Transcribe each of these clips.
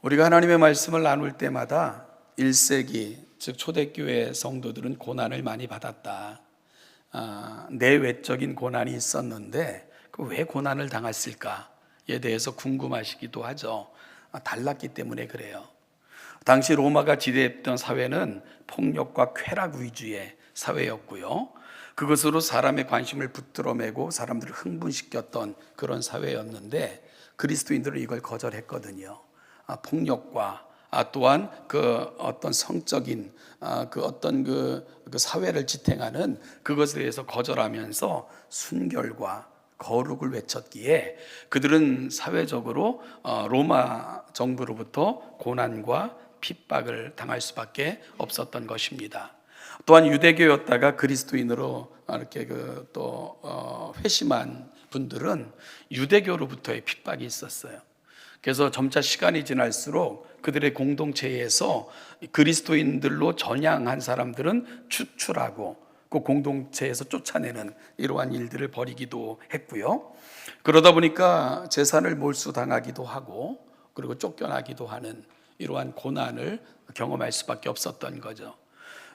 우리가 하나님의 말씀을 나눌 때마다 1세기 즉 초대교회 성도들은 고난을 많이 받았다. 내외적인 고난이 있었는데 왜 고난을 당했을까에 대해서 궁금하시기도 하죠. 달랐기 때문에 그래요. 당시 로마가 지배했던 사회는 폭력과 쾌락 위주의 사회였고요. 그것으로 사람의 관심을 붙들어매고 사람들을 흥분시켰던 그런 사회였는데 그리스도인들은 이걸 거절했거든요. 폭력과 또한 그 어떤 성적인 그 사회를 지탱하는 그것에 대해서 거절하면서 순결과 거룩을 외쳤기에 그들은 사회적으로 로마 정부로부터 고난과 핍박을 당할 수밖에 없었던 것입니다. 또한 유대교였다가 그리스도인으로 이렇게 회심한 분들은 유대교로부터의 핍박이 있었어요. 그래서 점차 시간이 지날수록 그들의 공동체에서 그리스도인들로 전향한 사람들은 추출하고 그 공동체에서 쫓아내는 이러한 일들을 벌이기도 했고요. 그러다 보니까 재산을 몰수당하기도 하고 그리고 쫓겨나기도 하는 이러한 고난을 경험할 수밖에 없었던 거죠.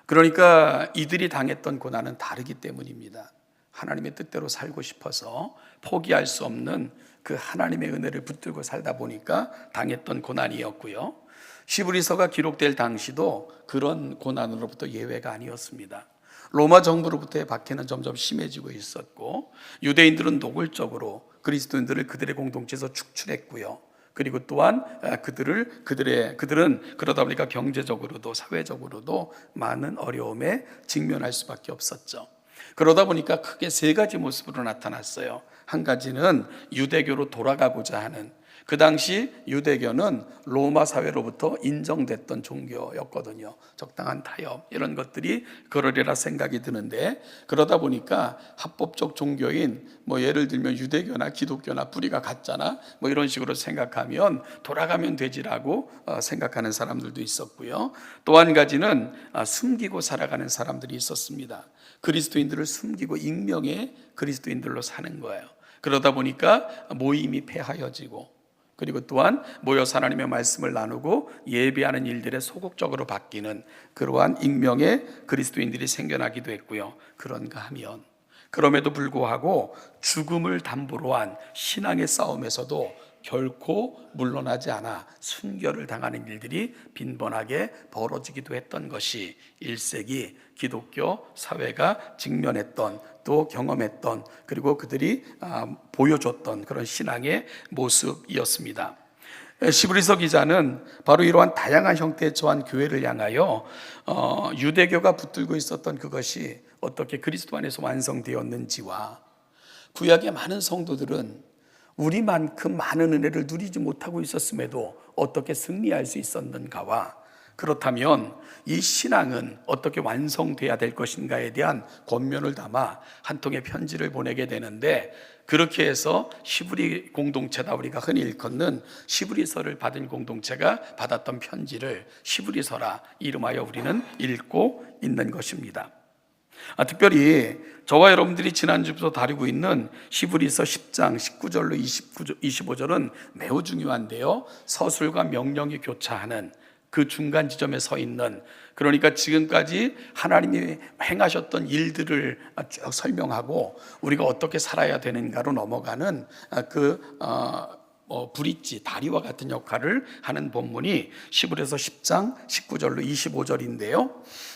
그러니까 이들이 당했던 고난은 다르기 때문입니다. 하나님의 뜻대로 살고 싶어서 포기할 수 없는 그 하나님의 은혜를 붙들고 살다 보니까 당했던 고난이었고요. 시브리서가 기록될 당시도 그런 고난으로부터 예외가 아니었습니다. 로마 정부로부터의 박해는 점점 심해지고 있었고 유대인들은 노골적으로 그리스도인들을 그들의 공동체에서 축출했고요. 그리고 또한 그들은 그러다 보니까 경제적으로도 사회적으로도 많은 어려움에 직면할 수밖에 없었죠. 그러다 보니까 크게 세 가지 모습으로 나타났어요. 한 가지는 유대교로 돌아가고자 하는, 그 당시 유대교는 로마 사회로부터 인정됐던 종교였거든요. 적당한 타협 이런 것들이 그러리라 생각이 드는데, 그러다 보니까 합법적 종교인 예를 들면 유대교나 기독교나 뿌리가 같잖아 이런 식으로 생각하면 돌아가면 되지라고 생각하는 사람들도 있었고요. 또 한 가지는 숨기고 살아가는 사람들이 있었습니다. 그리스도인들을 숨기고 익명의 그리스도인들로 사는 거예요. 그러다 보니까 모임이 폐하여지고, 그리고 또한 모여서 하나님의 말씀을 나누고 예배하는 일들에 소극적으로 바뀌는 그러한 익명의 그리스도인들이 생겨나기도 했고요. 그런가 하면 그럼에도 불구하고 죽음을 담보로 한 신앙의 싸움에서도 결코 물러나지 않아 순결을 당하는 일들이 빈번하게 벌어지기도 했던 것이 1세기 기독교 사회가 직면했던, 또 경험했던, 그리고 그들이 보여줬던 그런 신앙의 모습이었습니다. 시브리서 기자는 바로 이러한 다양한 형태에 처한 교회를 향하여 유대교가 붙들고 있었던 그것이 어떻게 그리스도 안에서 완성되었는지와 구약의 많은 성도들은 우리만큼 많은 은혜를 누리지 못하고 있었음에도 어떻게 승리할 수 있었는가와, 그렇다면 이 신앙은 어떻게 완성돼야 될 것인가에 대한 권면을 담아 한 통의 편지를 보내게 되는데, 그렇게 해서 시브리 공동체다, 우리가 흔히 일컫는 시브리서를 받은 공동체가 받았던 편지를 시브리서라 이름하여 우리는 읽고 있는 것입니다. 특별히 저와 여러분들이 지난주부터 다루고 있는 시브리서 10장 19절로 25절은 매우 중요한데요, 서술과 명령이 교차하는 그 중간 지점에 서 있는, 그러니까 지금까지 하나님이 행하셨던 일들을 쭉 설명하고 우리가 어떻게 살아야 되는가로 넘어가는 브릿지, 다리와 같은 역할을 하는 본문이 시브리서 10장 19절로 25절인데요.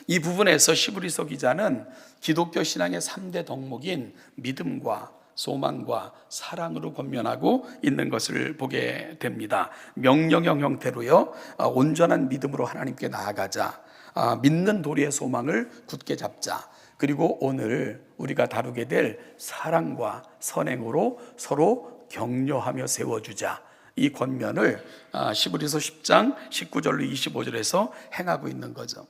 이 부분에서 시브리서 기자는 기독교 신앙의 3대 덕목인 믿음과 소망과 사랑으로 권면하고 있는 것을 보게 됩니다. 명령형 형태로요, 온전한 믿음으로 하나님께 나아가자, 믿는 도리의 소망을 굳게 잡자, 그리고 오늘 우리가 다루게 될 사랑과 선행으로 서로 격려하며 세워주자, 이 권면을 시브리서 10장 19절로 25절에서 행하고 있는 거죠.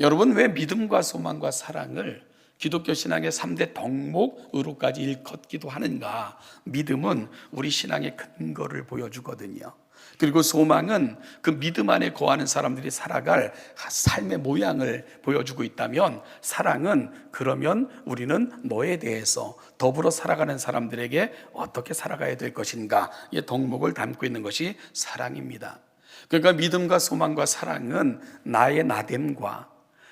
여러분, 왜 믿음과 소망과 사랑을 기독교 신앙의 3대 덕목으로까지 일컫기도 하는가? 믿음은 우리 신앙의 근거를 보여주거든요. 그리고 소망은 그 믿음 안에 거하는 사람들이 살아갈 삶의 모양을 보여주고 있다면, 사랑은 그러면 우리는 너에 대해서 더불어 살아가는 사람들에게 어떻게 살아가야 될 것인가의 덕목을 담고 있는 것이 사랑입니다. 그러니까 믿음과 소망과 사랑은 나의 나됨과,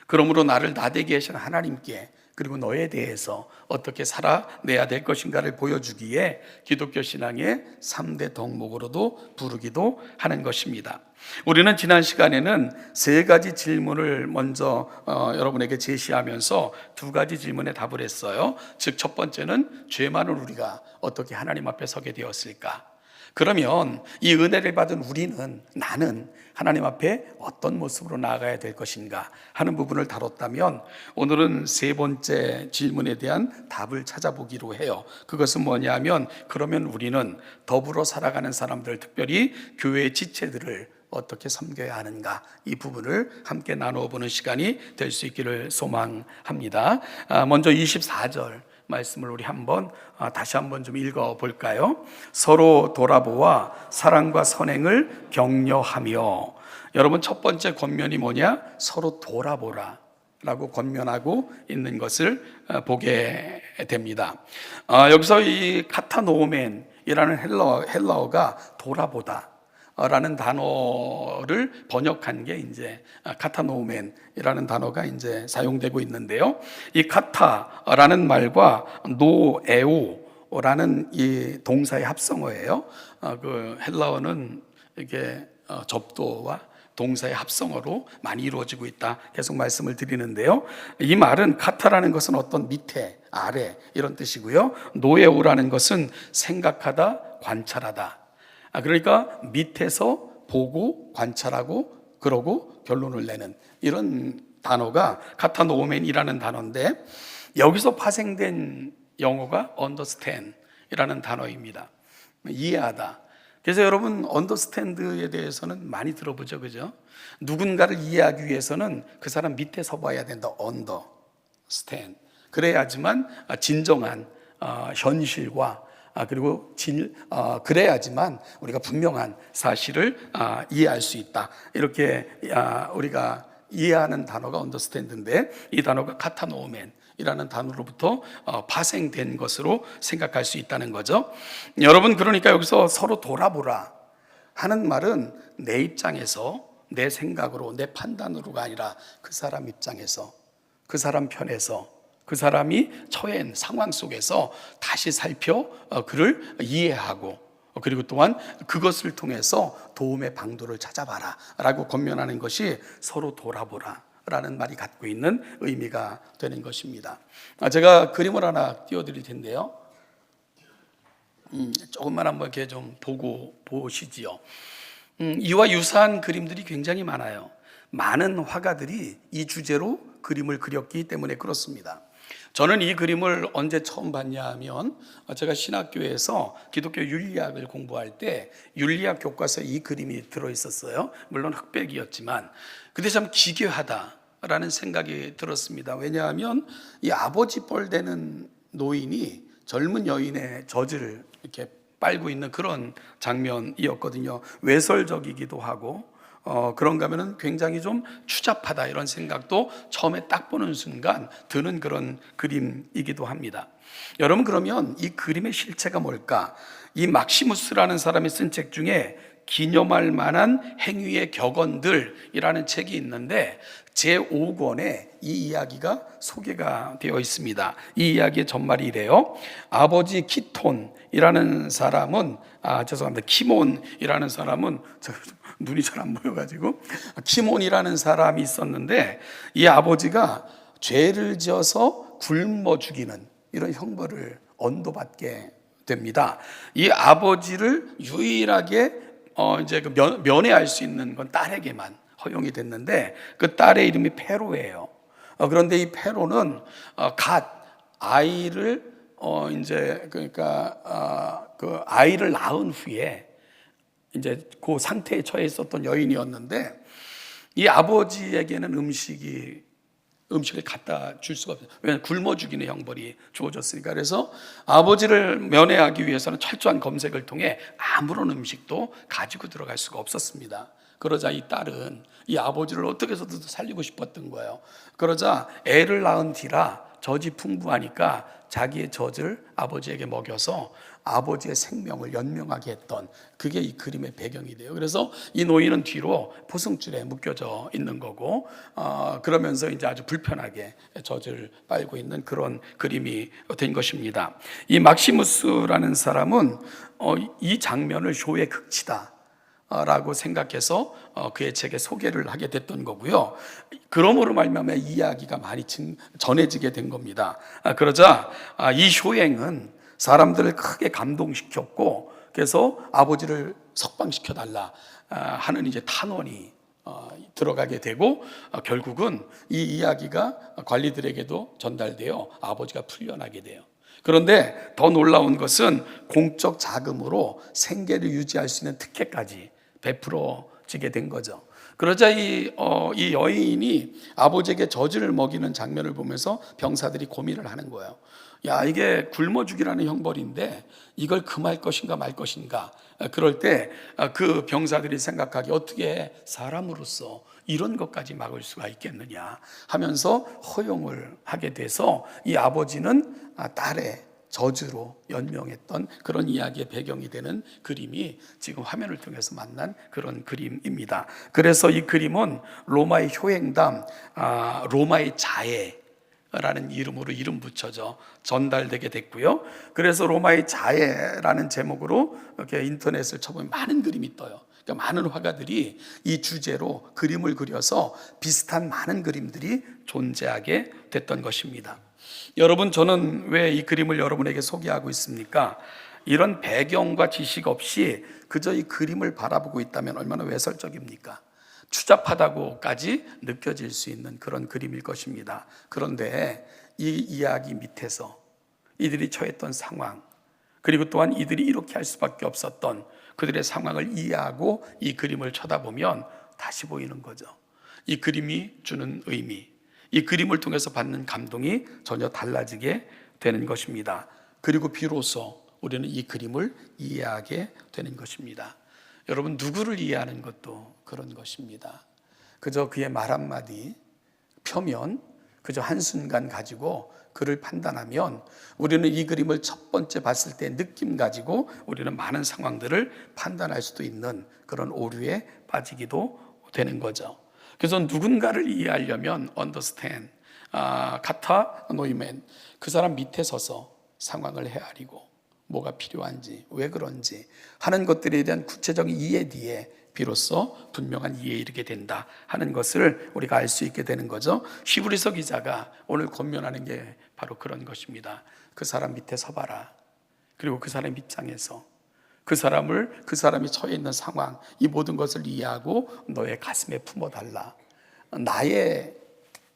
그러므로 나를 나되게 하신 하나님께, 그리고 너에 대해서 어떻게 살아내야 될 것인가를 보여주기에 기독교 신앙의 3대 덕목으로도 부르기도 하는 것입니다. 우리는 지난 시간에는 3가지 질문을 먼저 여러분에게 제시하면서 2가지 질문에 답을 했어요. 즉, 첫 번째는 죄 많은 우리가 어떻게 하나님 앞에 서게 되었을까? 그러면 이 은혜를 받은 우리는, 나는 하나님 앞에 어떤 모습으로 나아가야 될 것인가 하는 부분을 다뤘다면, 오늘은 3번째 질문에 대한 답을 찾아보기로 해요. 그것은 뭐냐면, 그러면 우리는 더불어 살아가는 사람들, 특별히 교회의 지체들을 어떻게 섬겨야 하는가, 이 부분을 함께 나누어 보는 시간이 될 수 있기를 소망합니다. 먼저 24절 말씀을 우리 다시 한번 좀 읽어 볼까요? 서로 돌아보아 사랑과 선행을 격려하며. 여러분, 첫 번째 권면이 뭐냐? 서로 돌아보라 라고 권면하고 있는 것을 보게 됩니다. 여기서 이 카타노멘이라는 헬라어가 돌아보다 라는 단어를 번역한 게 이제 카타노멘이라는 단어가 이제 사용되고 있는데요. 이 카타라는 말과 노에오라는 이 동사의 합성어예요. 그 헬라어는 이게 접두어와 동사의 합성어로 많이 이루어지고 있다, 계속 말씀을 드리는데요. 이 말은 카타라는 것은 어떤 밑에, 아래 이런 뜻이고요. 노에오라는 것은 생각하다, 관찰하다. 그러니까 밑에서 보고 관찰하고 그러고 결론을 내는 이런 단어가 카타노멘이라는 단어인데, 여기서 파생된 영어가 understand이라는 단어입니다. 이해하다. 그래서 여러분, understand에 대해서는 많이 들어보죠, 그죠? 누군가를 이해하기 위해서는 그 사람 밑에 서봐야 된다. understand. 그래야지만 진정한 현실과 그리고 그래야지만 우리가 분명한 사실을 이해할 수 있다. 이렇게 우리가 이해하는 단어가 understand인데, 이 단어가 카타노멘이라는 단어로부터 파생된 것으로 생각할 수 있다는 거죠. 여러분, 그러니까 여기서 서로 돌아보라 하는 말은 내 입장에서, 내 생각으로, 내 판단으로가 아니라 그 사람 입장에서, 그 사람 편에서, 그 사람이 처해 있는 상황 속에서 다시 살펴 그를 이해하고, 그리고 또한 그것을 통해서 도움의 방도를 찾아봐라 라고 권면하는 것이 서로 돌아보라 라는 말이 갖고 있는 의미가 되는 것입니다. 제가 그림을 하나 띄워드릴 텐데요. 조금만 한번 이렇게 좀 보시지요. 이와 유사한 그림들이 굉장히 많아요. 많은 화가들이 이 주제로 그림을 그렸기 때문에 그렇습니다. 저는 이 그림을 언제 처음 봤냐 하면, 제가 신학교에서 기독교 윤리학을 공부할 때 윤리학 교과서에 이 그림이 들어있었어요. 물론 흑백이었지만 근데 참 기괴하다라는 생각이 들었습니다. 왜냐하면 이 아버지 뻘 되는 노인이 젊은 여인의 젖을 이렇게 빨고 있는 그런 장면이었거든요. 외설적이기도 하고 그런가 하면은 굉장히 좀 추잡하다, 이런 생각도 처음에 딱 보는 순간 드는 그런 그림이기도 합니다. 여러분, 그러면 이 그림의 실체가 뭘까? 이 막시무스라는 사람이 쓴 책 중에 기념할 만한 행위의 격언들이라는 책이 있는데, 제5권에 이 이야기가 소개가 되어 있습니다. 이 이야기의 전말이 이래요. 아버지 키톤이라는 사람은, 죄송합니다, 키몬이라는 사람은, 눈이 잘 안 보여가지고, 키몬이라는 사람이 있었는데, 이 아버지가 죄를 지어서 굶어 죽이는 이런 형벌을 언도받게 됩니다. 이 아버지를 유일하게 이제 면회할 수 있는 건 딸에게만 허용이 됐는데, 그 딸의 이름이 페로예요. 그런데 이 페로는 갓 아이를 이제 그 아이를 낳은 후에 이제 그 상태에 처해 있었던 여인이었는데, 이 아버지에게는 음식을 갖다 줄 수가 없어요. 왜냐하면 굶어 죽이는 형벌이 주어졌으니까. 그래서 아버지를 면회하기 위해서는 철저한 검색을 통해 아무런 음식도 가지고 들어갈 수가 없었습니다. 그러자 이 딸은 이 아버지를 어떻게 해서든 살리고 싶었던 거예요. 그러자 애를 낳은 뒤라 젖이 풍부하니까 자기의 젖을 아버지에게 먹여서 아버지의 생명을 연명하게 했던 그게 이 그림의 배경이 돼요. 그래서 이 노인은 뒤로 포승줄에 묶여져 있는 거고, 그러면서 이제 아주 불편하게 젖을 빨고 있는 그런 그림이 된 것입니다. 이 막시무스라는 사람은 이 장면을 쇼의 극치다 라고 생각해서 그의 책에 소개를 하게 됐던 거고요. 그러므로 말미암아 이야기가 많이 전해지게 된 겁니다. 그러자 이 쇼행은 사람들을 크게 감동시켰고, 그래서 아버지를 석방시켜 달라 하는 이제 탄원이 들어가게 되고, 결국은 이 이야기가 관리들에게도 전달되어 아버지가 풀려나게 돼요. 그런데 더 놀라운 것은 공적 자금으로 생계를 유지할 수 있는 특혜까지 베풀어지게 된 거죠. 그러자 이 여인이 아버지에게 젖을 먹이는 장면을 보면서 병사들이 고민을 하는 거예요. 야, 이게 굶어 죽이라는 형벌인데 이걸 금할 것인가 말 것인가. 그럴 때 그 병사들이 생각하기, 어떻게 사람으로서 이런 것까지 막을 수가 있겠느냐 하면서 허용을 하게 돼서 이 아버지는 딸의 저주로 연명했던 그런 이야기의 배경이 되는 그림이 지금 화면을 통해서 만난 그런 그림입니다. 그래서 이 그림은 로마의 효행담, 로마의 자해라는 이름으로 이름 붙여져 전달되게 됐고요. 그래서 로마의 자해라는 제목으로 이렇게 인터넷을 쳐보면 많은 그림이 떠요. 그러니까 많은 화가들이 이 주제로 그림을 그려서 비슷한 많은 그림들이 존재하게 됐던 것입니다. 여러분, 저는 왜 이 그림을 여러분에게 소개하고 있습니까? 이런 배경과 지식 없이 그저 이 그림을 바라보고 있다면 얼마나 외설적입니까? 추잡하다고까지 느껴질 수 있는 그런 그림일 것입니다. 그런데 이 이야기 밑에서 이들이 처했던 상황, 그리고 또한 이들이 이렇게 할 수밖에 없었던 그들의 상황을 이해하고 이 그림을 쳐다보면 다시 보이는 거죠. 이 그림이 주는 의미, 이 그림을 통해서 받는 감동이 전혀 달라지게 되는 것입니다. 그리고 비로소 우리는 이 그림을 이해하게 되는 것입니다. 여러분, 누구를 이해하는 것도 그런 것입니다. 그저 그의 말 한마디, 표면, 그저 한순간 가지고 그를 판단하면 우리는 이 그림을 첫 번째 봤을 때 느낌 가지고 우리는 많은 상황들을 판단할 수도 있는 그런 오류에 빠지기도 되는 거죠. 그래서 누군가를 이해하려면 understand, 카타 노이멘, 그 사람 밑에 서서 상황을 헤아리고 뭐가 필요한지, 왜 그런지 하는 것들에 대한 구체적인 이해 뒤에 비로소 분명한 이해에 이르게 된다 하는 것을 우리가 알 수 있게 되는 거죠. 히브리서 기자가 오늘 권면하는 게 바로 그런 것입니다. 그 사람 밑에 서봐라. 그리고 그 사람 입장에서 그 사람이 처해 있는 상황, 이 모든 것을 이해하고 너의 가슴에 품어달라. 나의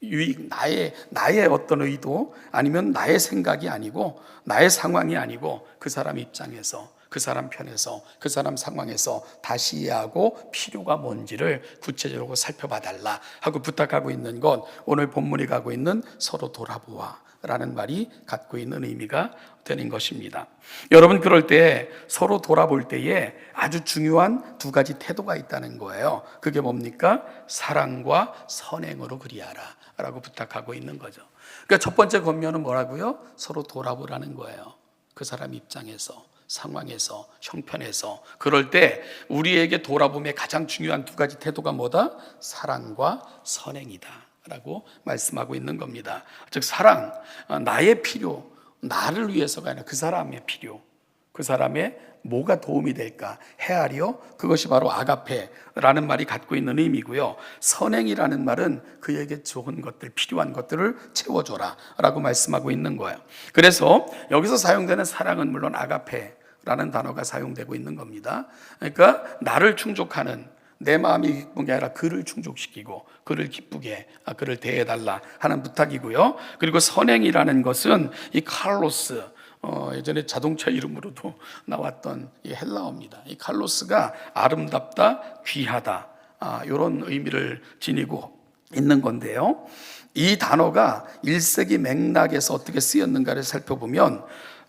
유익, 나의 어떤 의도, 아니면 나의 생각이 아니고, 나의 상황이 아니고, 그 사람 입장에서, 그 사람 편에서, 그 사람 상황에서 다시 이해하고 필요가 뭔지를 구체적으로 살펴봐 달라 하고 부탁하고 있는 건 오늘 본문이 가고 있는 서로 돌아보아 라는 말이 갖고 있는 의미가 되는 것입니다. 여러분, 그럴 때 서로 돌아볼 때에 아주 중요한 두 가지 태도가 있다는 거예요. 그게 뭡니까? 사랑과 선행으로 그리하라 라고 부탁하고 있는 거죠. 그러니까 첫 번째 권면은 뭐라고요? 서로 돌아보라는 거예요. 그 사람 입장에서, 상황에서, 형편에서. 그럴 때 우리에게 돌아봄의 가장 중요한 두 가지 태도가 뭐다? 사랑과 선행이다 라고 말씀하고 있는 겁니다. 즉 사랑, 나의 필요, 나를 위해서가 아니라 그 사람의 필요, 그 사람의 뭐가 도움이 될까 헤아려, 그것이 바로 아가페라는 말이 갖고 있는 의미고요. 선행이라는 말은 그에게 좋은 것들, 필요한 것들을 채워줘라 라고 말씀하고 있는 거예요. 그래서 여기서 사용되는 사랑은 물론 아가페라는 단어가 사용되고 있는 겁니다. 그러니까 나를 충족하는, 내 마음이 기쁜 게 아니라 그를 충족시키고 그를 기쁘게, 그를 대해달라 하는 부탁이고요. 그리고 선행이라는 것은 이 칼로스, 예전에 자동차 이름으로도 나왔던 이 헬라어입니다. 이 칼로스가 아름답다, 귀하다, 이런 의미를 지니고 있는 건데요. 이 단어가 1세기 맥락에서 어떻게 쓰였는가를 살펴보면,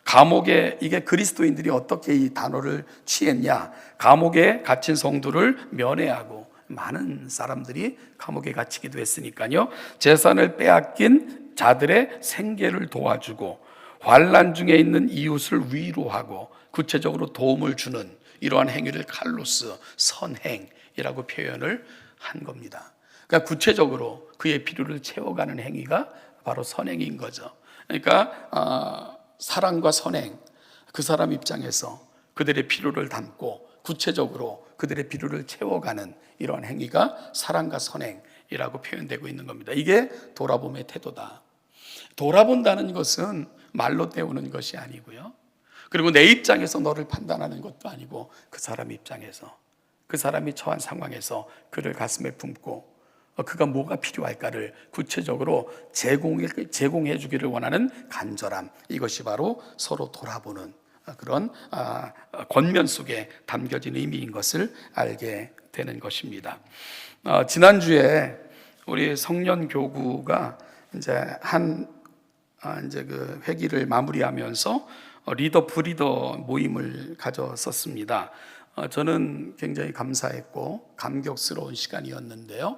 감옥에, 이게 그리스도인들이 어떻게 이 단어를 취했냐, 감옥에 갇힌 성도를 면회하고, 많은 사람들이 감옥에 갇히기도 했으니까요, 재산을 빼앗긴 자들의 생계를 도와주고, 환난 중에 있는 이웃을 위로하고, 구체적으로 도움을 주는 이러한 행위를 칼로스, 선행이라고 표현을 한 겁니다. 그러니까 구체적으로 그의 필요를 채워가는 행위가 바로 선행인 거죠. 그러니까 사랑과 선행, 그 사람 입장에서 그들의 필요를 담고 구체적으로 그들의 필요를 채워가는 이러한 행위가 사랑과 선행이라고 표현되고 있는 겁니다. 이게 돌아봄의 태도다. 돌아본다는 것은 말로 때우는 것이 아니고요. 그리고 내 입장에서 너를 판단하는 것도 아니고 그 사람 입장에서, 그 사람이 처한 상황에서 그를 가슴에 품고 그가 뭐가 필요할까를 구체적으로 제공해 주기를 원하는 간절함, 이것이 바로 서로 돌아보는 그런 권면 속에 담겨진 의미인 것을 알게 되는 것입니다. 지난주에 우리 성년교구가 이제 그 회기를 마무리하면서 리더 브리더 모임을 가졌었습니다. 저는 굉장히 감사했고 감격스러운 시간이었는데요.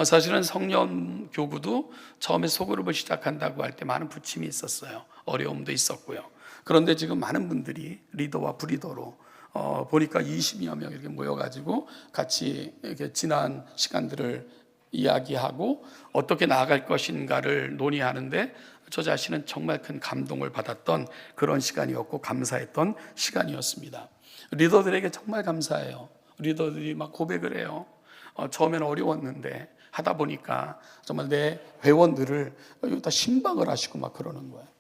사실은 성년 교구도 처음에 소그룹을 시작한다고 할 때 많은 부침이 있었어요. 어려움도 있었고요. 그런데 지금 많은 분들이 리더와 브리더로 보니까 20여 명 이렇게 모여가지고 같이 이렇게 지난 시간들을 이야기하고 어떻게 나아갈 것인가를 논의하는데 저 자신은 정말 큰 감동을 받았던 그런 시간이었고 감사했던 시간이었습니다. 리더들에게 정말 감사해요. 리더들이 막 고백을 해요. 처음에는 어려웠는데 하다 보니까 정말 내 회원들을 여기다 신방을 하시고 막 그러는 거예요.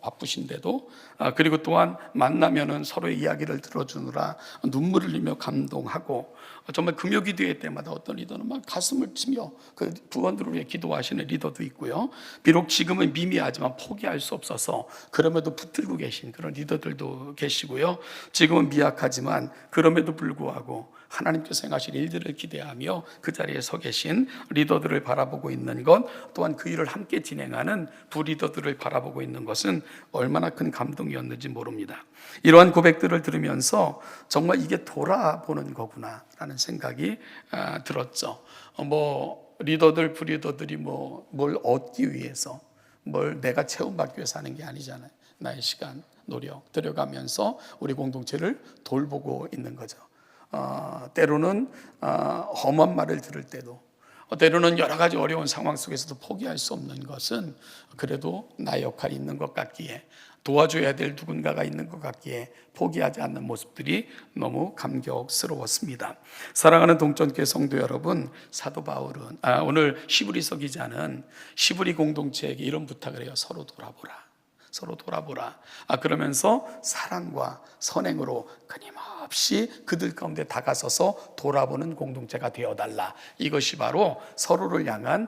바쁘신데도. 그리고 또한 만나면은 서로의 이야기를 들어주느라 눈물을 흘리며 감동하고, 정말 금요기도회 때마다 어떤 리더는 막 가슴을 치며 그 부원들을 위해 기도하시는 리더도 있고요. 비록 지금은 미미하지만 포기할 수 없어서 그럼에도 붙들고 계신 그런 리더들도 계시고요. 지금은 미약하지만 그럼에도 불구하고 하나님께서 행하실 일들을 기대하며 그 자리에 서 계신 리더들을 바라보고 있는 것, 또한 그 일을 함께 진행하는 부리더들을 바라보고 있는 것은 얼마나 큰 감동이었는지 모릅니다. 이러한 고백들을 들으면서 정말 이게 돌아보는 거구나 라는 생각이 들었죠. 리더들, 부리더들이 뭘 얻기 위해서, 뭘 내가 채움받기 위해서 하는 게 아니잖아요. 나의 시간, 노력 들여가면서 우리 공동체를 돌보고 있는 거죠. 때로는 험한 말을 들을 때도, 때로는 여러 가지 어려운 상황 속에서도 포기할 수 없는 것은 그래도 나의 역할이 있는 것 같기에, 도와줘야 될 누군가가 있는 것 같기에 포기하지 않는 모습들이 너무 감격스러웠습니다. 사랑하는 동천교회 성도 여러분, 사도 바울은 오늘 시브리서 기자는 시브리 공동체에게 이런 부탁을 해요. 서로 돌아보라. 서로 돌아보라. 그러면서 사랑과 선행으로 끊임없이 그들 가운데 다가서서 돌아보는 공동체가 되어달라. 이것이 바로 서로를 향한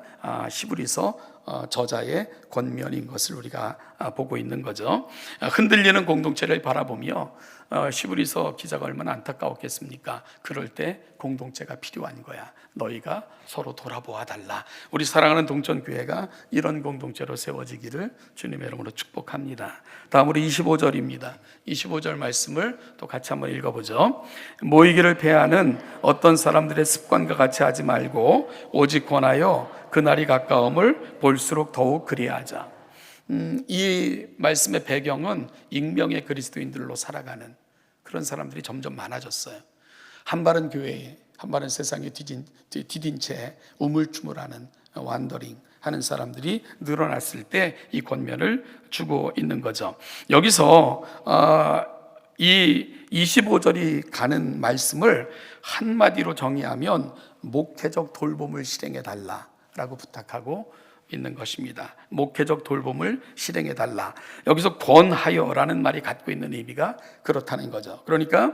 시브리서 저자의 권면인 것을 우리가 보고 있는 거죠. 흔들리는 공동체를 바라보며 시브리서 기자가 얼마나 안타까웠겠습니까? 그럴 때 공동체가 필요한 거야. 너희가 서로 돌아보아 달라. 우리 사랑하는 동천교회가 이런 공동체로 세워지기를 주님의 이름으로 축복합니다. 다음으로 25절입니다. 25절 말씀을 또 같이 한번 읽어보죠. 모이기를 패하는 어떤 사람들의 습관과 같이 하지 말고 오직 권하여 그날이 가까움을 볼수록 더욱 그리하자. 이 말씀의 배경은 익명의 그리스도인들로 살아가는 그런 사람들이 점점 많아졌어요. 한 발은 교회에, 한 발은 세상에 디딘 채 우물쭈물하는 완더링 하는 사람들이 늘어났을 때 이 권면을 주고 있는 거죠. 여기서 이 25절이 가는 말씀을 한마디로 정의하면 목회적 돌봄을 실행해 달라라고 부탁하고 있는 것입니다. 목회적 돌봄을 실행해 달라. 여기서 권하여라는 말이 갖고 있는 의미가 그렇다는 거죠. 그러니까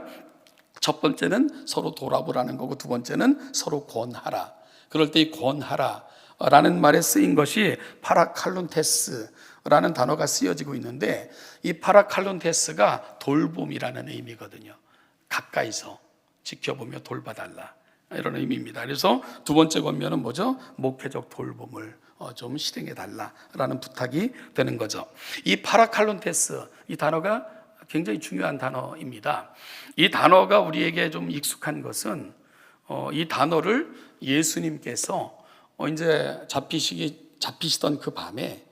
첫 번째는 서로 돌아보라는 거고, 두 번째는 서로 권하라. 그럴 때 이 권하라라는 말에 쓰인 것이 파라칼론테스라는 단어가 쓰여지고 있는데, 이 파라칼론테스가 돌봄이라는 의미거든요. 가까이서 지켜보며 돌봐달라, 이런 의미입니다. 그래서 두 번째 권면은 뭐죠? 목회적 돌봄을 좀 실행해 달라라는 부탁이 되는 거죠. 이 파라칼론테스, 이 단어가 굉장히 중요한 단어입니다. 이 단어가 우리에게 좀 익숙한 것은 이 단어를 예수님께서 이제 잡히시던 그 밤에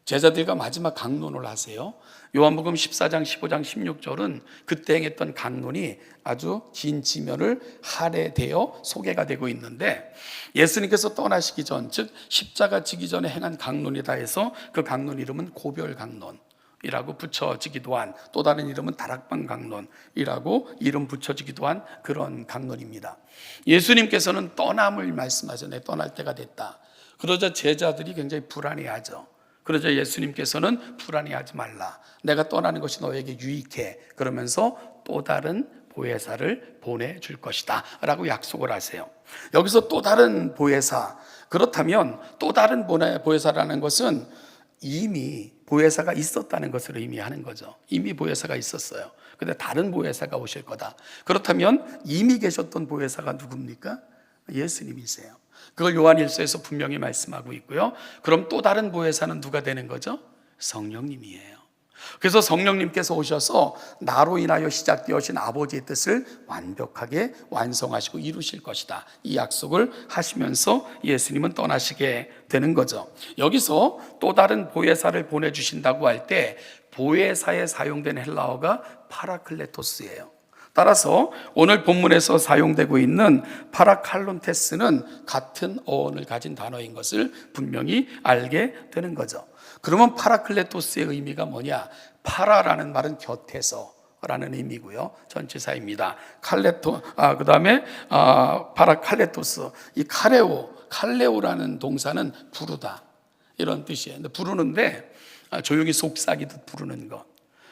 제자들과 마지막 강론을 하세요. 요한복음 14장, 15장, 16절은 그때 행했던 강론이 아주 긴 지면을 할애되어 소개가 되고 있는데, 예수님께서 떠나시기 전, 즉 십자가 지기 전에 행한 강론이다 해서 그 강론 이름은 고별 강론이라고 붙여지기도 한, 또 다른 이름은 다락방 강론이라고 이름 붙여지기도 한 그런 강론입니다. 예수님께서는 떠남을 말씀하셔. 내 떠날 때가 됐다. 그러자 제자들이 굉장히 불안해하죠. 그러자 예수님께서는 불안해하지 말라. 내가 떠나는 것이 너에게 유익해. 그러면서 또 다른 보혜사를 보내줄 것이다 라고 약속을 하세요. 여기서 또 다른 보혜사, 그렇다면 또 다른 보혜사라는 것은 이미 보혜사가 있었다는 것을 의미하는 거죠. 이미 보혜사가 있었어요. 근데 다른 보혜사가 오실 거다. 그렇다면 이미 계셨던 보혜사가 누굽니까? 예수님이세요. 그걸 요한일서에서 분명히 말씀하고 있고요. 그럼 또 다른 보혜사는 누가 되는 거죠? 성령님이에요. 그래서 성령님께서 오셔서 나로 인하여 시작되어진 아버지의 뜻을 완벽하게 완성하시고 이루실 것이다, 이 약속을 하시면서 예수님은 떠나시게 되는 거죠. 여기서 또 다른 보혜사를 보내주신다고 할 때 보혜사에 사용된 헬라어가 파라클레토스예요. 따라서 오늘 본문에서 사용되고 있는 파라칼론테스는 같은 어원을 가진 단어인 것을 분명히 알게 되는 거죠. 그러면 파라클레토스의 의미가 뭐냐? 파라라는 말은 곁에서 라는 의미고요. 전치사입니다. 그 다음에 파라칼레토스, 이 칼레오라는 동사는 부르다, 이런 뜻이에요. 부르는데 조용히 속삭이듯 부르는 것.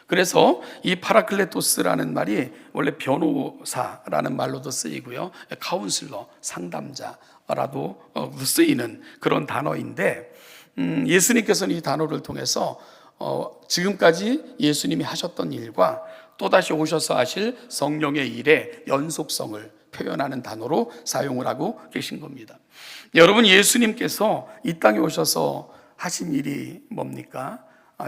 그래서 이 파라클레토스라는 말이 원래 변호사라는 말로도 쓰이고요, 카운슬러, 상담자라도 쓰이는 그런 단어인데, 예수님께서는 이 단어를 통해서 지금까지 예수님이 하셨던 일과 또다시 오셔서 하실 성령의 일의 연속성을 표현하는 단어로 사용을 하고 계신 겁니다. 여러분, 예수님께서 이 땅에 오셔서 하신 일이 뭡니까?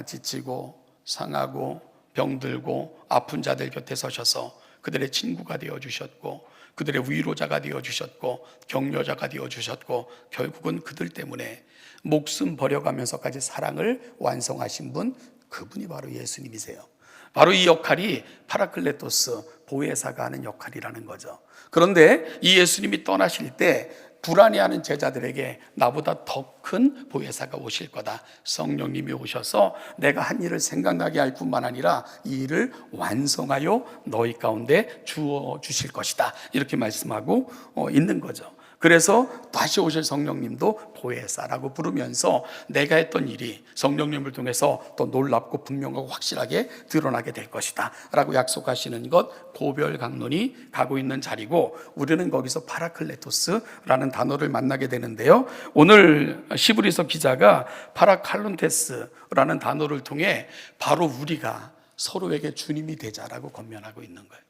지치고 상하고 병들고 아픈 자들 곁에 서셔서 그들의 친구가 되어주셨고, 그들의 위로자가 되어주셨고, 격려자가 되어주셨고, 결국은 그들 때문에 목숨 버려가면서까지 사랑을 완성하신 분, 그분이 바로 예수님이세요. 바로 이 역할이 파라클레토스, 보혜사가 하는 역할이라는 거죠. 그런데 이 예수님이 떠나실 때 불안해하는 제자들에게 나보다 더 큰 보혜사가 오실 거다, 성령님이 오셔서 내가 한 일을 생각나게 할 뿐만 아니라 이 일을 완성하여 너희 가운데 주어 주실 것이다, 이렇게 말씀하고 있는 거죠. 그래서 다시 오실 성령님도 보혜사라고 부르면서 내가 했던 일이 성령님을 통해서 더 놀랍고 분명하고 확실하게 드러나게 될 것이다 라고 약속하시는 것, 고별 강론이 가고 있는 자리고, 우리는 거기서 파라클레토스라는 단어를 만나게 되는데요, 오늘 시브리서 기자가 파라칼론테스라는 단어를 통해 바로 우리가 서로에게 주님이 되자라고 권면하고 있는 거예요.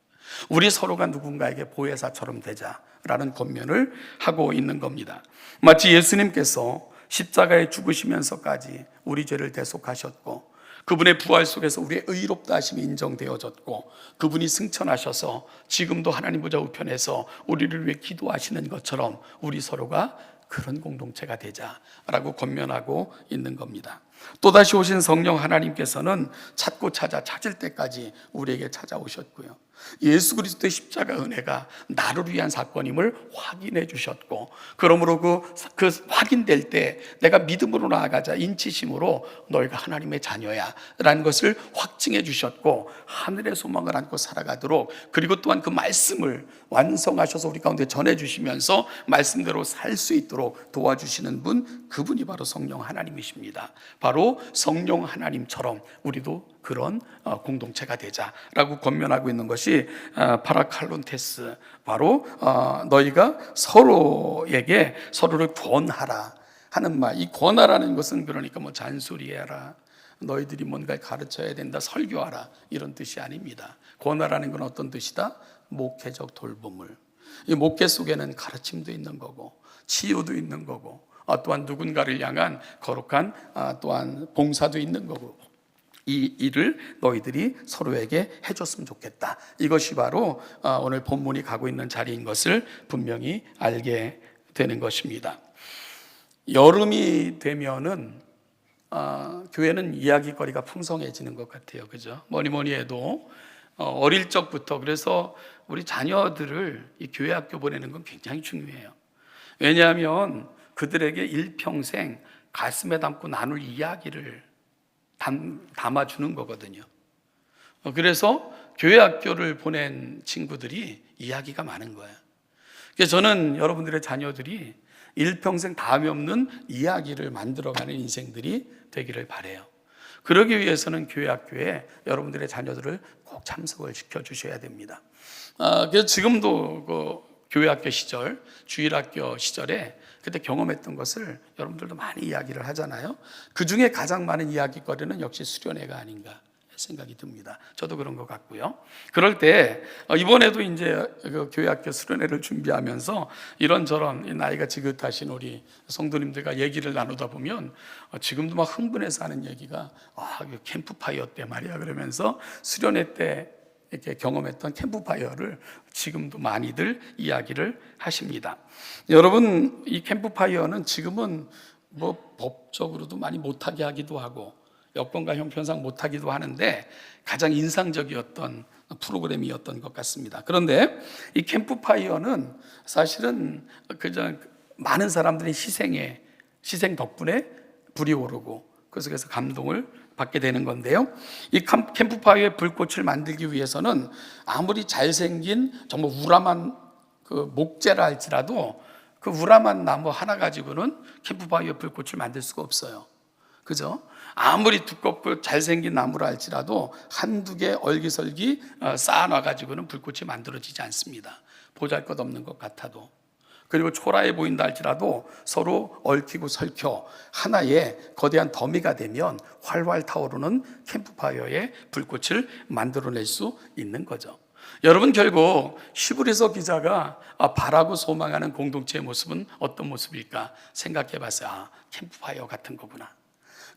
우리 서로가 누군가에게 보혜사처럼 되자라는 권면을 하고 있는 겁니다. 마치 예수님께서 십자가에 죽으시면서까지 우리 죄를 대속하셨고, 그분의 부활 속에서 우리의 의롭다 하심이 인정되어졌고, 그분이 승천하셔서 지금도 하나님 보좌 우편에서 우리를 위해 기도하시는 것처럼 우리 서로가 그런 공동체가 되자라고 권면하고 있는 겁니다. 또다시 오신 성령 하나님께서는 찾고 찾을 때까지 우리에게 찾아오셨고요, 예수 그리스도의 십자가 은혜가 나를 위한 사건임을 확인해 주셨고, 그러므로 그 확인될 때 내가 믿음으로 나아가자, 인치심으로 너희가 하나님의 자녀야 라는 것을 확증해 주셨고, 하늘의 소망을 안고 살아가도록, 그리고 또한 그 말씀을 완성하셔서 우리 가운데 전해 주시면서 말씀대로 살 수 있도록 도와주시는 분, 그분이 바로 성령 하나님이십니다. 바로 성령 하나님처럼 우리도 그런 공동체가 되자라고 권면하고 있는 것이 파라칼론테스, 바로 너희가 서로에게 서로를 권하라 하는 말. 이 권하라는 것은 그러니까 뭐 잔소리해라, 너희들이 뭔가를 가르쳐야 된다, 설교하라, 이런 뜻이 아닙니다. 권하라는 건 어떤 뜻이다? 목회적 돌봄을. 이 목회 속에는 가르침도 있는 거고 치유도 있는 거고, 또한 누군가를 향한 거룩한 또한 봉사도 있는 거고, 이 일을 너희들이 서로에게 해줬으면 좋겠다, 이것이 바로 오늘 본문이 가고 있는 자리인 것을 분명히 알게 되는 것입니다. 여름이 되면은 교회는 이야기거리가 풍성해지는 것 같아요. 그죠? 뭐니 해도 어릴 적부터, 그래서 우리 자녀들을 이 교회 학교 보내는 건 굉장히 중요해요. 왜냐하면 그들에게 일평생 가슴에 담고 나눌 이야기를 담아주는 거거든요. 그래서 교회 학교를 보낸 친구들이 이야기가 많은 거예요. 그래서 저는 여러분들의 자녀들이 일평생 다음이 없는 이야기를 만들어가는 인생들이 되기를 바라요. 그러기 위해서는 교회 학교에 여러분들의 자녀들을 꼭 참석을 시켜주셔야 됩니다. 그래서 지금도 그 교회 학교 시절, 주일학교 시절에 그때 경험했던 것을 여러분들도 많이 이야기를 하잖아요. 그 중에 가장 많은 이야기거리는 역시 수련회가 아닌가 생각이 듭니다. 저도 그런 것 같고요. 그럴 때 이번에도 이제 그 교회 학교 수련회를 준비하면서 이런저런 나이가 지긋하신 우리 성도님들과 얘기를 나누다 보면 지금도 막 흥분해서 하는 얘기가 캠프파이어 때 말이야 그러면서 수련회 때 이렇게 경험했던 캠프파이어를 지금도 많이들 이야기를 하십니다. 여러분, 이 캠프파이어는 지금은 뭐 법적으로도 많이 못하게 하기도 하고 여건과 형편상 못하기도 하는데 가장 인상적이었던 프로그램이었던 것 같습니다. 그런데 이 캠프파이어는 사실은 그저 많은 사람들의 희생 덕분에 불이 오르고 그 속에서 감동을 받게 되는 건데요. 이 캠프파이어의 불꽃을 만들기 위해서는 아무리 잘생긴 정말 우람한 그 목재라 할지라도 그 우람한 나무 하나 가지고는 캠프파이어 불꽃을 만들 수가 없어요. 그죠? 아무리 두껍고 잘생긴 나무라 할지라도 한두 개 얼기설기 쌓아놔가지고는 불꽃이 만들어지지 않습니다. 보잘것없는 것 같아도. 그리고 초라해 보인다 할지라도 서로 얽히고 설켜 하나의 거대한 더미가 되면 활활 타오르는 캠프파이어의 불꽃을 만들어낼 수 있는 거죠. 여러분, 결국 히브리서 기자가 바라고 소망하는 공동체의 모습은 어떤 모습일까 생각해 봤어요. 캠프파이어 같은 거구나.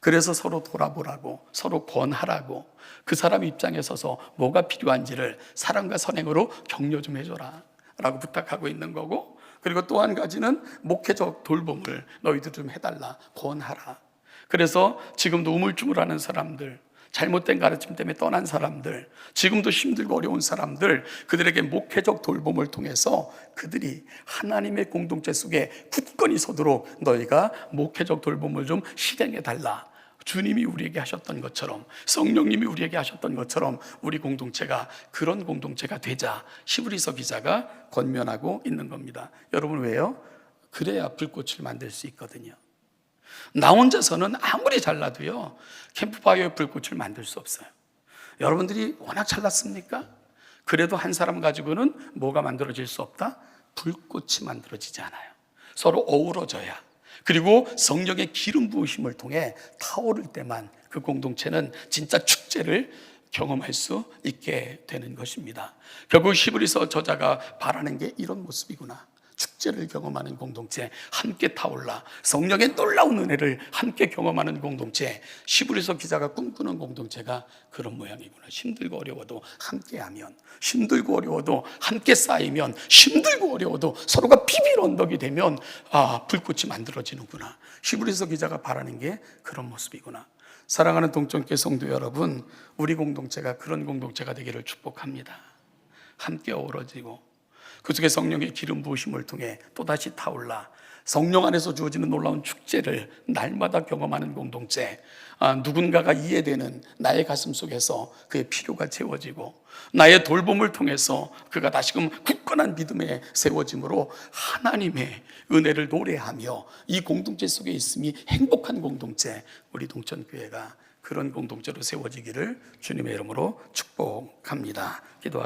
그래서 서로 돌아보라고, 서로 권하라고, 그 사람 입장에 서서 뭐가 필요한지를 사랑과 선행으로 격려 좀 해줘라 라고 부탁하고 있는 거고, 그리고 또 한 가지는 목회적 돌봄을 너희들 좀 해달라, 권하라. 그래서 지금도 우물쭈물하는 사람들, 잘못된 가르침 때문에 떠난 사람들, 지금도 힘들고 어려운 사람들, 그들에게 목회적 돌봄을 통해서 그들이 하나님의 공동체 속에 굳건히 서도록 너희가 목회적 돌봄을 좀 실행해 달라. 주님이 우리에게 하셨던 것처럼, 성령님이 우리에게 하셨던 것처럼 우리 공동체가 그런 공동체가 되자 히브리서 기자가 권면하고 있는 겁니다. 여러분, 왜요? 그래야 불꽃을 만들 수 있거든요. 나 혼자서는 아무리 잘나도요 캠프파이어의 불꽃을 만들 수 없어요. 여러분들이 워낙 잘났습니까? 그래도 한 사람 가지고는 뭐가 만들어질 수 없다? 불꽃이 만들어지지 않아요. 서로 어우러져야, 그리고 성령의 기름 부으심을 통해 타오를 때만 그 공동체는 진짜 축제를 경험할 수 있게 되는 것입니다. 결국 히브리서 저자가 바라는 게 이런 모습이구나. 축제를 경험하는 공동체, 함께 타올라 성령의 놀라운 은혜를 함께 경험하는 공동체, 히브리서 기자가 꿈꾸는 공동체가 그런 모양이구나. 힘들고 어려워도 함께하면, 힘들고 어려워도 함께 쌓이면, 힘들고 어려워도 서로가 비빌 언덕이 되면 불꽃이 만들어지는구나. 히브리서 기자가 바라는 게 그런 모습이구나. 사랑하는 동정교회 성도 여러분, 우리 공동체가 그런 공동체가 되기를 축복합니다. 함께 어우러지고 그 속에 성령의 기름 부으심을 통해 또다시 타올라 성령 안에서 주어지는 놀라운 축제를 날마다 경험하는 공동체, 누군가가 이해되는 나의 가슴 속에서 그의 필요가 채워지고 나의 돌봄을 통해서 그가 다시금 굳건한 믿음에 세워짐으로 하나님의 은혜를 노래하며 이 공동체 속에 있음이 행복한 공동체, 우리 동천교회가 그런 공동체로 세워지기를 주님의 이름으로 축복합니다. 기도하겠습니다.